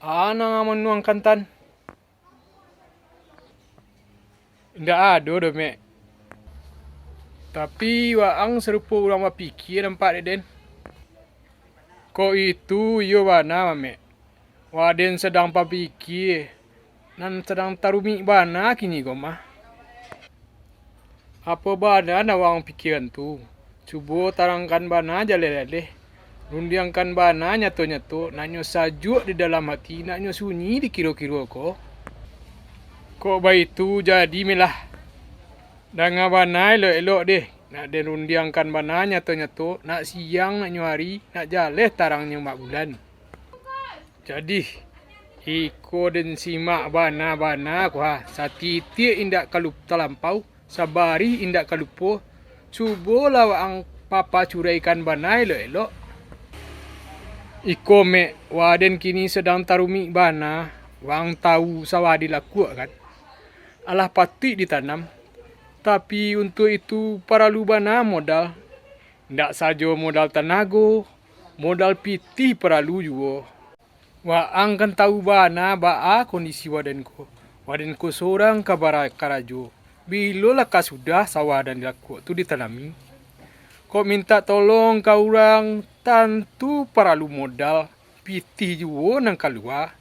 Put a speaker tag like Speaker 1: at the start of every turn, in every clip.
Speaker 1: Ana nga menuangkan tan. Ndak ada dah mek. Tapi waang serupa orang berpikir nampak den. Kok itu yo bana mek. Waden sedang berpikir. Nan sedang tarumi bana kini gomah. Apa bana nawang pikiran tu? Cuba tarangkan bana jaleh-jaleh. Rundiangkan bana nyato-nyato. Naknyo sajuk di dalam hati. Naknyo sunyi di kiro-kiro ko. Kok bayi tu jadi melah. Danga bana elok-elok deh. Nak den rundiangkan bana nyato-nyato. Nak siang, nak nyuari. Nak jaleh tarangnya mak bulan. Jadi, iko den simak bana-bana ko ha. Satitik indak kalup talampau. Sabari indak kalupo. Cuba lah waang papa curaikan bana elok-elok. Iko mek waden kini sedang tarumi bana. Wang tahu sawadi laku kan. Alah patik ditanam. Tapi untuk itu perlu bana modal. Ndak saja modal tenaga. Modal piti perlu juga. Waang kan tahu bana baa kondisi wadenku. Wadenku seorang kabar karajo. Bila laka sudah sawah dan laku tu ditanami. Kok minta tolong kau orang tentu perlu modal. Piti juga nang keluar.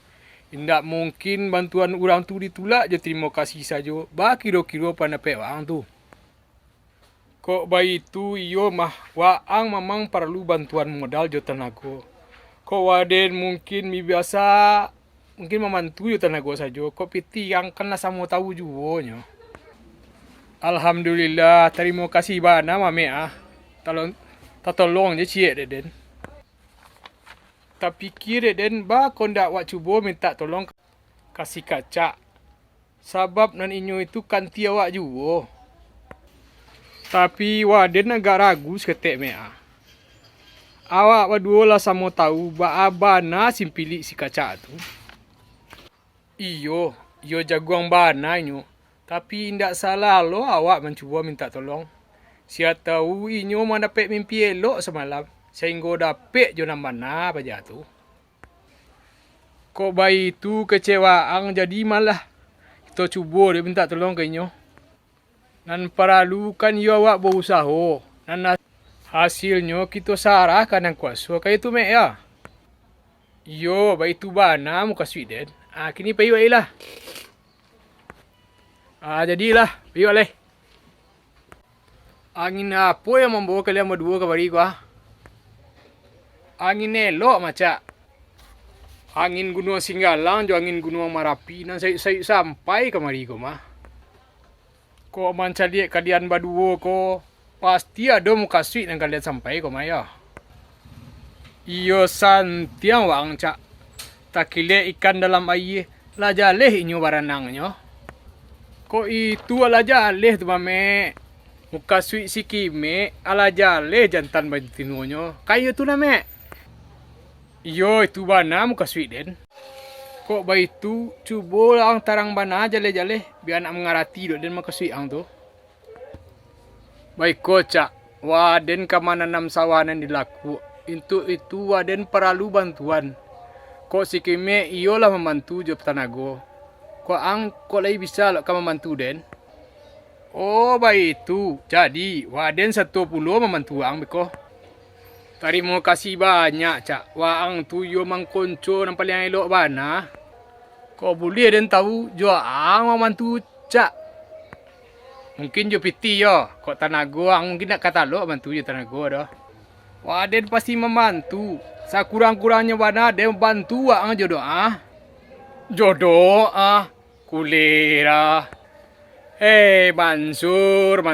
Speaker 1: Indak mungkin bantuan orang tu ditulak je terima kasih saja. Ba kira-kira pandapek waang tu. Kok bayi tu iyo mah waang memang perlu bantuan modal je tenaga. Kok waden mungkin mi biasa mungkin membantu je tenaga saja. Kok piti yang kena sama tahu juga nyo. Alhamdulillah, terima kasih bana mame ah. Tolong je ciek den. Tak fikir den ba kondak wak cuba minta tolong kasih kaca. Sebab nan inyo itu kan tia wak juga. Tapi waden agak ragu seketek mea. Awak berdua lah sama tahu ba bana simpili si kaca tu. Iyo jaguang bana inyo. Tapi indak salah lo awak mencuba minta tolong. Sia tahu inyo mendapat mimpi elok semalam. Sehingga dapat jo nama na baja tu. Kok bayi tu kecewaan jadi malah. Kita cuba dia minta tolong ke inyo. Nan perlu kan yo awak berusaha. Nan hasilnya kita sarahkan yang kuasa. Kayak tu mek ya. Yo bayi tu bana muka Sweden. Kini payu lah. Jadilah, payu leh. Angin apa yang membawa kalian berdua kemari ko? Angin elok macam. Angin gunung Singgalang jo angin gunung Marapi nan saya sampai kemari ko mah. Ko manca lihat kalian berdua ko pasti ada muka sweet yang kalian sampai ko mah ya. Iyo santiang wang cak. Tak kile ikan dalam air lah jaleh inyo baranangnya. Ko itu ala jaleh tu mame. Muka sweet si kime ala jaleh jantan bajtinunya. Kayu tu lah mek. Iyo itu bana muka sweet den. Kok bayi tu cuba lang tarang bana jaleh-jaleh biar nak mengarati dok den muka sweet ang tu. Baik kocak. Waden kamananam sawanan dilaku. Untuk itu waden perlu bantuan. Kok si kime iyo lah membantu job tenaga. Kok ang kok lagi bisa lah kamu membantu den. Oh baik itu. Jadi waden 10 membantu ang beko. Terima kasih banyak cak. Waang tu yo mangkonco yang paling elok bana. Kok boleh den tahu jo ang membantu cak. Mungkin jo piti yo. Kok tenaga ang mungkin nak kata lo bantu je tenaga dah. Waden pasti membantu. Sakurang-kurangnya bana den bantu ang jodoh ah. Jodoh ah. Kulera. Mansur.